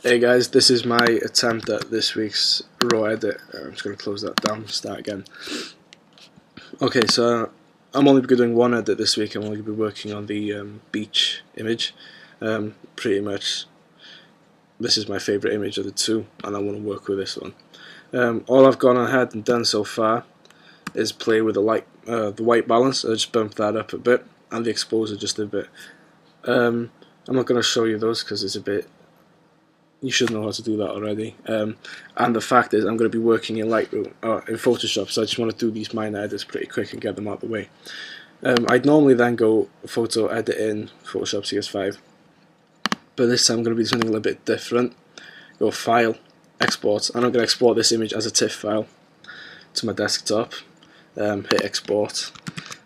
Hey guys, this is my attempt at this week's raw edit. I'm just going to close that down, start again. Okay, so I'm only doing one edit this week. I'm only going to be working on the beach image. Pretty much, this is my favourite image of the two, and I want to work with this one. All I've gone ahead and done so far is play with the white balance. I just bumped that up a bit, and the exposure just a bit. I'm not going to show you those because it's a bit. You should know how to do that already. And the fact is, I'm going to be working in Lightroom or in Photoshop, so I just want to do these minor edits pretty quick and get them out of the way. I'd normally then go photo edit in Photoshop CS5, but this time I'm going to be doing something a little bit different. Go File, Export, and I'm going to export this image as a TIFF file to my desktop. Hit Export,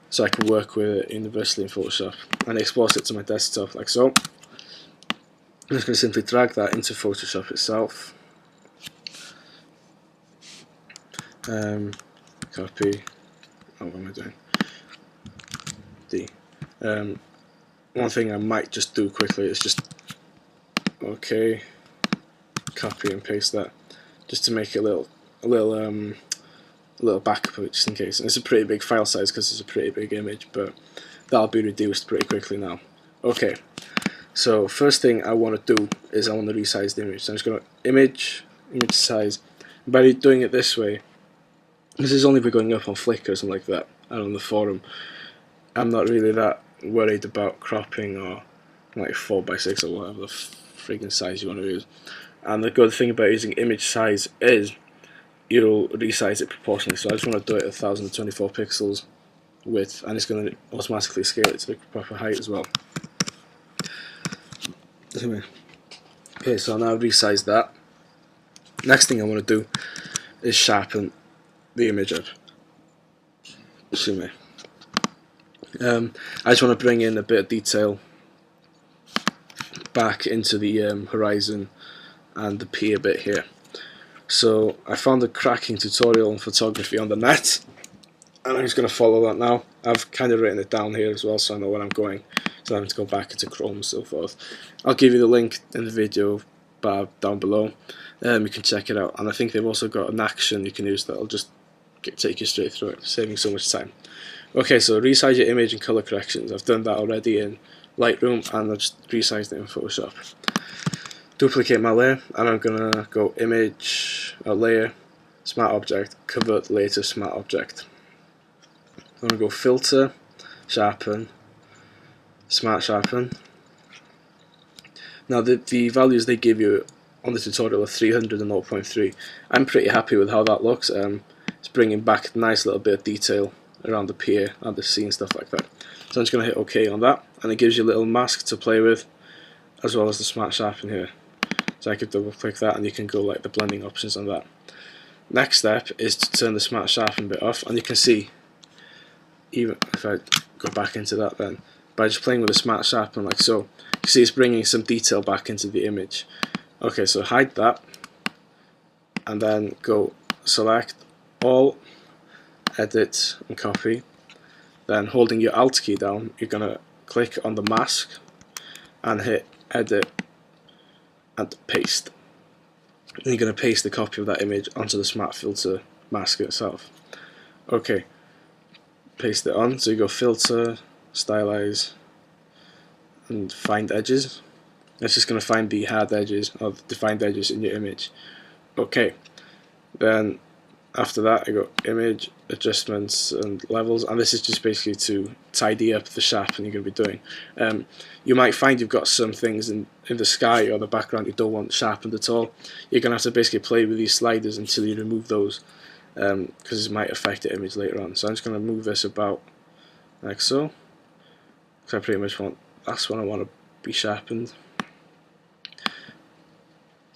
so I can work with it universally in Photoshop, and export it to my desktop like so. I'm just going to simply drag that into Photoshop itself. Copy. Oh, what am I doing? D. One thing I might just do quickly is just copy and paste that, just to make a little backup of it, just in case. And it's a pretty big file size because it's a pretty big image, but that'll be reduced pretty quickly now. Okay. So first thing I want to do is I want to resize the image. So I'm just going to image size. By doing it this way, this is only be going up on Flickr or something like that, and on the forum. I'm not really that worried about cropping or like 4x6 or whatever the friggin' size you want to use. And the good thing about using image size is you'll resize it proportionally. So I just want to do it at 1024 pixels width, and it's going to automatically scale it to the proper height as well. Okay, so now I've resized that. Next thing I want to do is sharpen the image up. I just want to bring in a bit of detail back into the horizon and the pier bit here. So I found a cracking tutorial on photography on the net, and I'm just going to follow that now. I've kind of written it down here as well, so I know where I'm going. So I'm going to go back into Chrome and so forth. I'll give you the link in the video bar down below. You can check it out, and I think they've also got an action you can use that'll just take you straight through it, saving so much time. Okay, so resize your image and color corrections. I've done that already in Lightroom, and I've just resized it in Photoshop. Duplicate my layer, and I'm gonna go image, layer, smart object, convert layer to smart object. I'm gonna go filter, sharpen, smart sharpen. Now the values they give you on the tutorial are 300 and 0.3. I'm pretty happy with how that looks. It's bringing back a nice little bit of detail around the pier and the sea and stuff like that. So I'm just going to hit OK on that, and it gives you a little mask to play with, as well as the smart sharpen here. So I could double click that, and you can go like the blending options on that. Next step is to turn the smart sharpen bit off, and you can see, even if I go back into that then, by just playing with the smart sharpen like so, you see it's bringing some detail back into the image. Okay, so hide that, and then go select all, edit and copy. Then holding your Alt key down, you're going to click on the mask and hit edit and paste. And you're going to paste the copy of that image onto the smart filter mask itself. Okay, paste it on, so you go filter, stylize, and find edges. It's just going to find the hard edges or the defined edges in your image. Okay, then after that I go image, adjustments and levels, and this is just basically to tidy up the sharpen you're going to be doing. You might find you've got some things in the sky or the background you don't want sharpened at all. You're going to have to basically play with these sliders until you remove those, because it might affect the image later on. So I'm just going to move this about like so, because I pretty much want, that's what I want to be sharpened.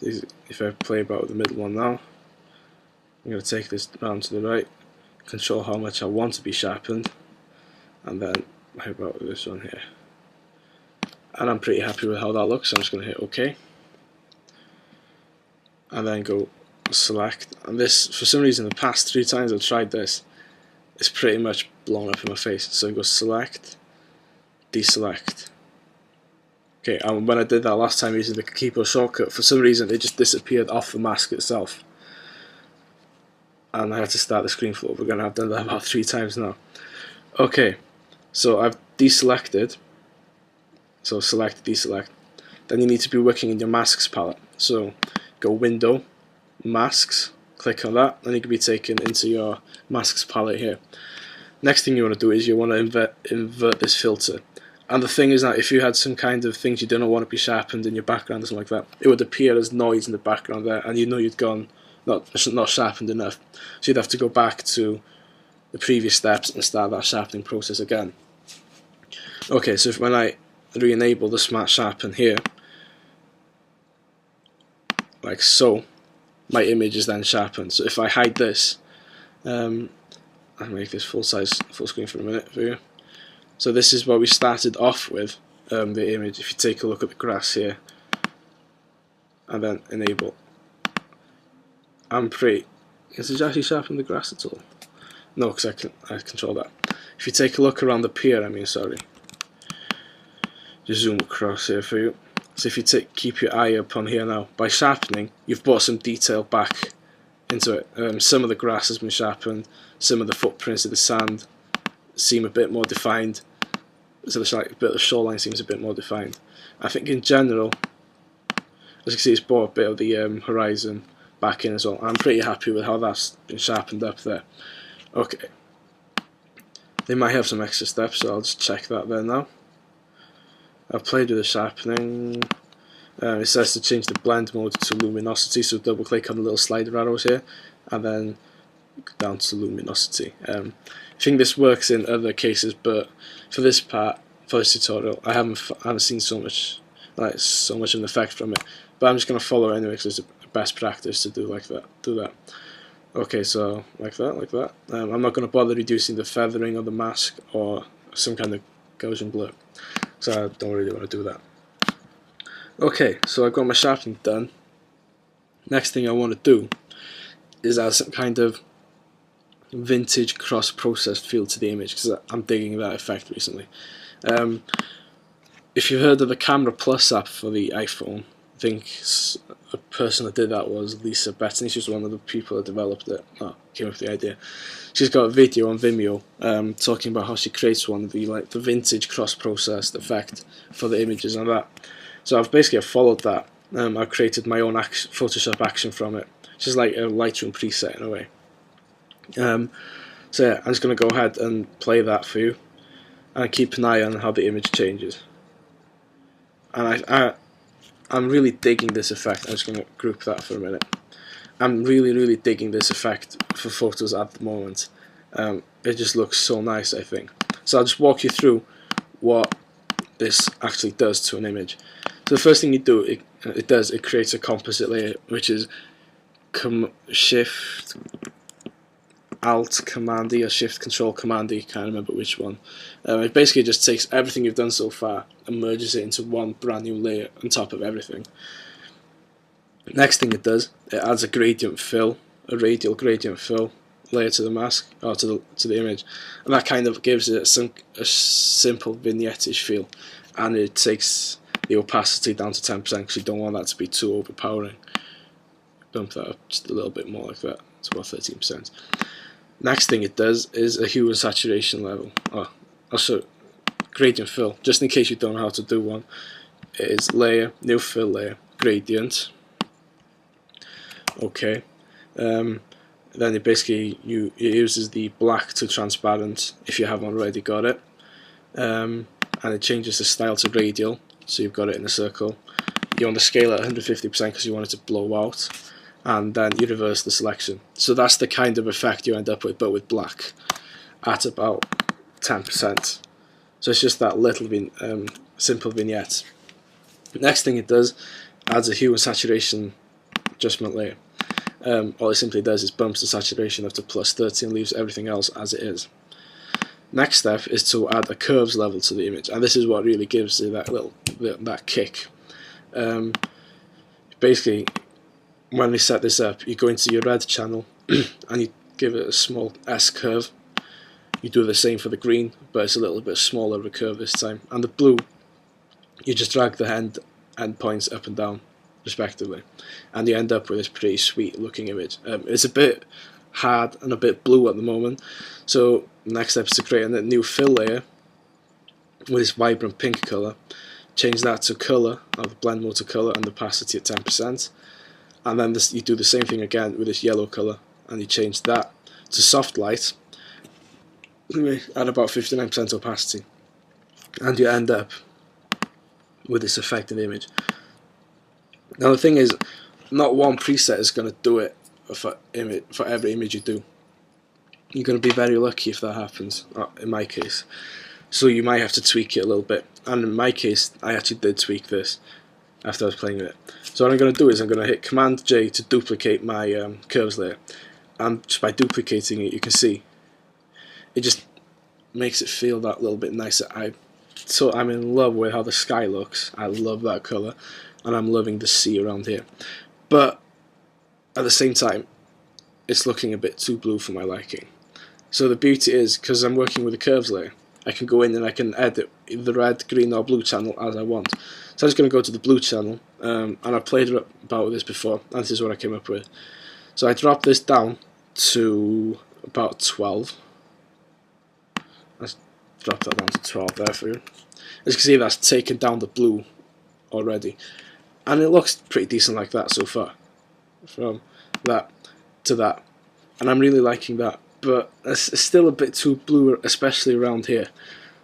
If I play about with the middle one now, I'm going to take this round to the right, control how much I want to be sharpened, and then how about this one here. And I'm pretty happy with how that looks, so I'm just going to hit OK. And then go select, and this, for some reason, the past 3 times I've tried this, it's pretty much blown up in my face. So go select, deselect, Okay, and when I did that last time using the keyboard shortcut, for some reason it just disappeared off the mask itself. And I had to start the screen flow over again. I've done that about 3 times now. Okay, so I've deselected. So select, deselect. Then you need to be working in your masks palette. So go Window, Masks, click on that, and you can be taken into your masks palette here. Next thing you want to do is you want to invert this filter. And the thing is that if you had some kind of things you didn't want to be sharpened in your background or something like that, it would appear as noise in the background there, and you know you'd gone not sharpened enough. So you'd have to go back to the previous steps and start that sharpening process again. Okay, so when I re-enable the Smart Sharpen here, like so, my image is then sharpened. So if I hide this, I'll make this full screen for a minute for you. So this is what we started off with, the image. If you take a look at the grass here, and then enable, is it actually sharpen the grass at all? No, because I control that. If you take a look around the pier, sorry, just zoom across here for you. So if you keep your eye up on here now, by sharpening, you've brought some detail back into it. Some of the grass has been sharpened, some of the footprints of the sand seem a bit more defined, so it's like a bit of the shoreline seems a bit more defined. I think in general, as you can see, it's brought a bit of the horizon back in as well. I'm pretty happy with how that's been sharpened up there. Okay, they might have some extra steps, so I'll just check that there now. I've played with the sharpening. It says to change the blend mode to luminosity, so double click on the little slider arrows here and then go down to luminosity. I think this works in other cases, but for this part, for this tutorial, I haven't seen so much of an effect from it. But I'm just going to follow it anyway because it's best practice to do that. Okay, so like that. I'm not going to bother reducing the feathering of the mask or some kind of Gaussian blur, so I don't really want to do that. Okay, so I've got my sharpening done. Next thing I want to do is add some kind of vintage cross-processed feel to the image, because I'm digging that effect recently. If you've heard of the Camera Plus app for the iPhone, I think a person that did that was Lisa Bettany. She's one of the people that developed it. Came up with the idea. She's got a video on Vimeo talking about how she creates one of the vintage cross-processed effect for the images and that. So I've basically followed that. I've created my own Photoshop action from it, which is like a Lightroom preset in a way. So yeah, I'm just going to go ahead and play that for you, and keep an eye on how the image changes. And I'm really digging this effect. I'm just going to group that for a minute. I'm really digging this effect for photos at the moment. It just looks so nice, I think. So I'll just walk you through what this actually does to an image. So the first thing you do, it creates a composite layer, which is Shift Alt Command E or Shift Control Command E, can't remember which one. It basically just takes everything you've done so far and merges it into one brand new layer on top of everything. Next thing it does, it adds a gradient fill, a radial gradient fill layer to the mask, or to the image, and that kind of gives it a simple vignette-ish feel, and it takes the opacity down to 10% because you don't want that to be too overpowering. Bump that up just a little bit more like that, it's about 13%. Next thing it does is a hue and saturation level. Also gradient fill, just in case you don't know how to do one. It is layer, new fill layer, gradient. Okay. Then it basically it uses the black to transparent if you haven't already got it, and it changes the style to radial, so you've got it in a circle. You want to scale at 150% because you want it to blow out, and then you reverse the selection. So that's the kind of effect you end up with, but with black at about 10%. So it's just that little simple vignette. Next thing it does, adds a hue and saturation adjustment layer. All it simply does is bumps the saturation up to +30 and leaves everything else as it is. Next step is to add a curves level to the image, and this is what really gives it that kick. Basically, when we set this up, you go into your red channel and you give it a small S curve. You do the same for the green, but it's a little bit smaller of a curve this time. And the blue, you just drag the end points up and down respectively, and you end up with this pretty sweet looking image. It's a bit hard and a bit blue at the moment, so next step is to create a new fill layer with this vibrant pink colour. Change that to colour, or the blend mode to colour, and opacity at 10%, and then you do the same thing again with this yellow colour, and you change that to soft light at about 59% opacity, and you end up with this effect in the image. Now the thing is, not one preset is going to do it for every image you do. You're going to be very lucky if that happens, in my case. So you might have to tweak it a little bit, and in my case I actually did tweak this after I was playing with it. So what I'm going to do is I'm going to hit Command J to duplicate my curves layer, and just by duplicating it you can see it just makes it feel that little bit nicer. So I'm in love with how the sky looks. I love that colour, and I'm loving the sea around here, but at the same time it's looking a bit too blue for my liking. So the beauty is, because I'm working with the curves layer, I can go in and I can edit the red, green or blue channel as I want. So I'm just going to go to the blue channel, and I've played about with this before, and this is what I came up with. So I drop this down to about 12. Let's drop that down to 12 there for you. As you can see, that's taken down the blue already, and it looks pretty decent like that so far, from that to that, and I'm really liking that, but it's still a bit too blue, especially around here.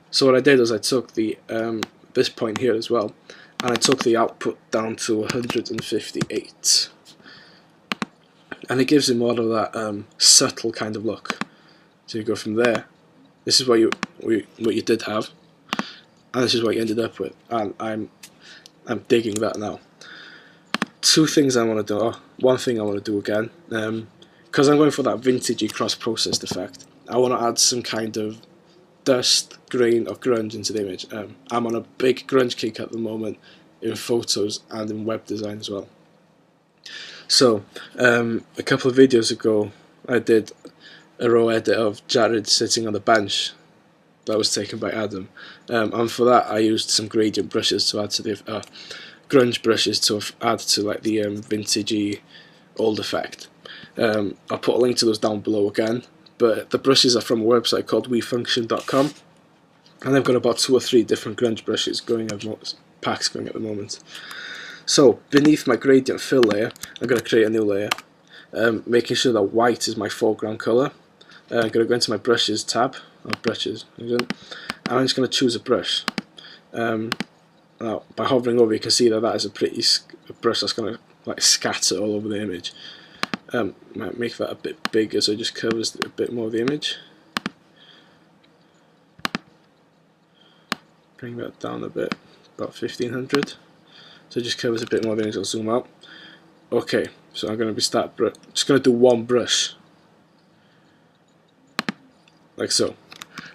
So what I did was I took the this point here as well, and I took the output down to 158, and it gives it more of that subtle kind of look. So you go from there. This is what you did have, and this is what you ended up with, and I'm digging that now. Two things I want to do. Oh, one thing I want to do again, because I'm going for that vintagey cross-processed effect. I want to add some kind of dust, grain, or grunge into the image. I'm on a big grunge kick at the moment in photos and in web design as well. So a couple of videos ago, I did a raw edit of Jared sitting on the bench that was taken by Adam, and for that I used some gradient brushes to add to the grunge brushes to add to like the vintagey old effect. I'll put a link to those down below again, but the brushes are from a website called wefunction.com, and they've got about 2 or 3 different grunge brushes packs going at the moment. So beneath my gradient fill layer, I'm going to create a new layer, making sure that white is my foreground colour. I'm going to go into my brushes tab, or brushes, and I'm just going to choose a brush. Now, by hovering over, you can see that is a brush that's going to like scatter all over the image. Might make that a bit bigger so it just covers a bit more of the image. Bring that down a bit, about 1500. So it just covers a bit more of the image. I'll zoom out. Okay, so I'm going to just going to do one brush, like so.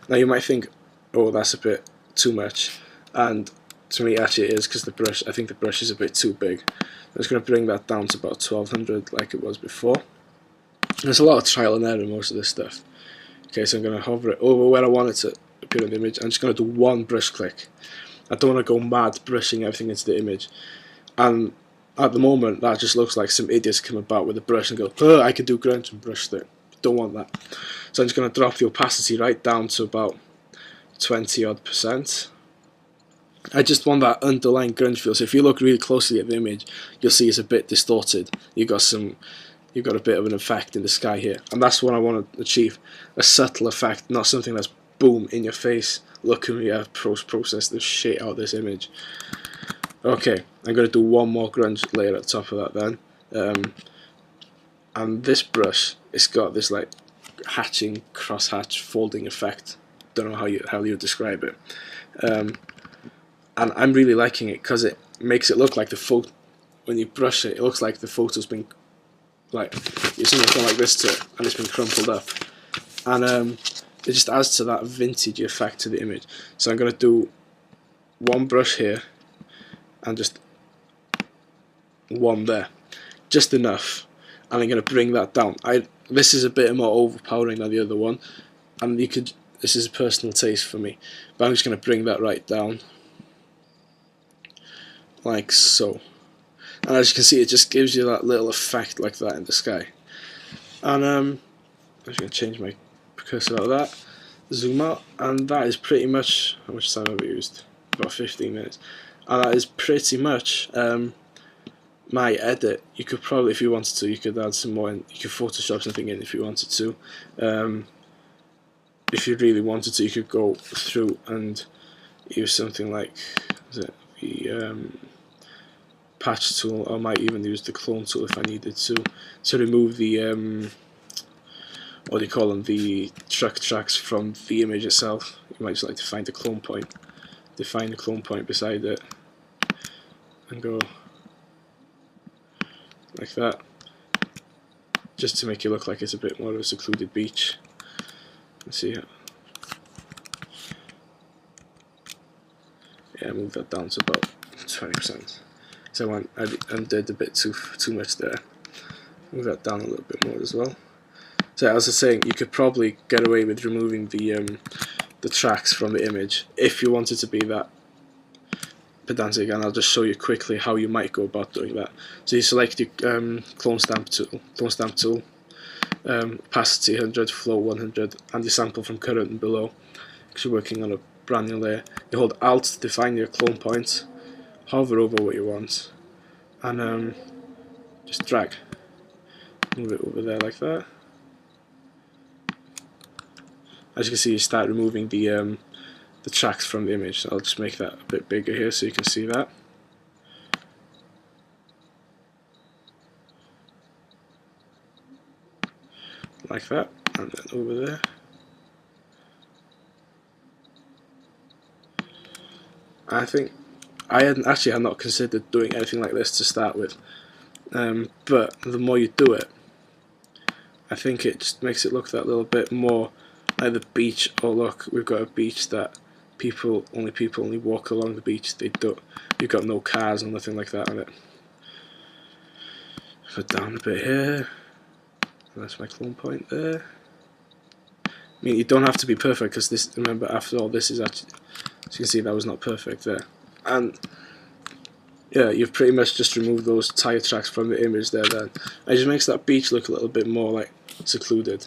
Now you might think, oh, that's a bit too much, and to me actually it is, because I think the brush is a bit too big. I'm just going to bring that down to about 1200 like it was before. There's a lot of trial and error in most of this stuff. Okay, so I'm going to hover it over where I want it to appear in the image. I'm just going to do one brush click. I don't want to go mad brushing everything into the image. And at the moment that just looks like some idiots come about with a brush and go, oh, I could do grunge and brush there. Don't want that. So I'm just going to drop the opacity right down to about 20% odd. I just want that underlying grunge feel. So if you look really closely at the image, you'll see it's a bit distorted. You've got a bit of an effect in the sky here, and that's what I want to achieve. A subtle effect, not something that's boom in your face. Look at me, I've processed the shit out of this image. Okay, I'm going to do one more grunge layer at the top of that then. And this brush, it's got this like hatching, cross-hatch, folding effect. Don't know how you describe it. And I'm really liking it because it makes it look like the photo. When you brush it, it looks like the photo's been like you've seen it go like this to it, and it's been crumpled up, and it just adds to that vintage effect to the image. So I'm going to do one brush here, and just one there, just enough, and I'm going to bring that down. This is a bit more overpowering than the other one, and this is a personal taste for me, but I'm just going to bring that right down. like so. And as you can see, it just gives you that little effect like that in the sky. And I'm just going to change my cursor out of that, zoom out, and that is pretty much, how much time have we used? About 15 minutes. And that is pretty much my edit. You could probably, if you wanted to, you could add some more in, you could Photoshop something in if you wanted to. If you really wanted to, you could go through and use something like the patch tool, or I might even use the clone tool if I needed to remove the what do you call them, the truck tracks from the image itself. You might just like to find the clone point, define the clone point beside it, and go like that, just to make it look like it's a bit more of a secluded beach. Let's see. Yeah, move that down to about 20%. So I undid a bit too much there. Move that down a little bit more as well. So as I was saying, you could probably get away with removing the tracks from the image if you wanted to be that pedantic, and I'll just show you quickly how you might go about doing that. So you select your clone stamp tool, opacity 100, flow 100, and your sample from current and below, because you're working on a brand new layer. You hold Alt to define your clone point, hover over what you want, and just drag, move it over there like that. As you can see, you start removing the tracks from the image. So I'll just make that a bit bigger here so you can see that. Like that, and then over there. I think I had not considered doing anything like this to start with, but the more you do it, I think it just makes it look that little bit more like the beach. Oh look, we've got a beach that people only walk along the beach. You've got no cars or nothing like that on it. Put down a bit here. That's my clone point there. I mean, you don't have to be perfect, because this, remember, after all, this is actually, as you can see, that was not perfect there. And yeah, you've pretty much just removed those tire tracks from the image there. Then it just makes that beach look a little bit more like secluded.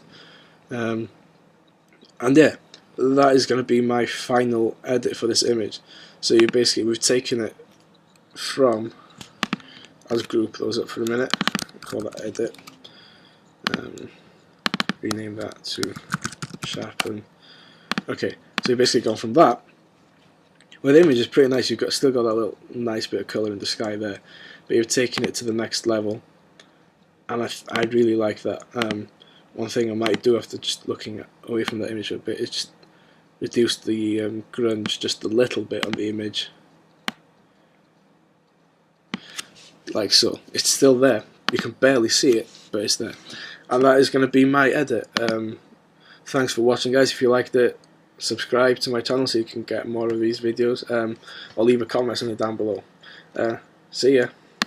And yeah, that is going to be my final edit for this image. So we've taken it from, I'll group those up for a minute, call that edit, rename that to sharpen. Okay, so you've basically gone from that, well, the image is pretty nice, you've still got that little nice bit of colour in the sky there, but you've taken it to the next level, and I really like that. One thing I might do after just looking away from the image a bit is just reduce the grunge just a little bit on the image, like so. It's still there, you can barely see it, but it's there. And that is going to be my edit. Thanks for watching, guys. If you liked it, subscribe to my channel so you can get more of these videos, or leave a comment something down below. See ya.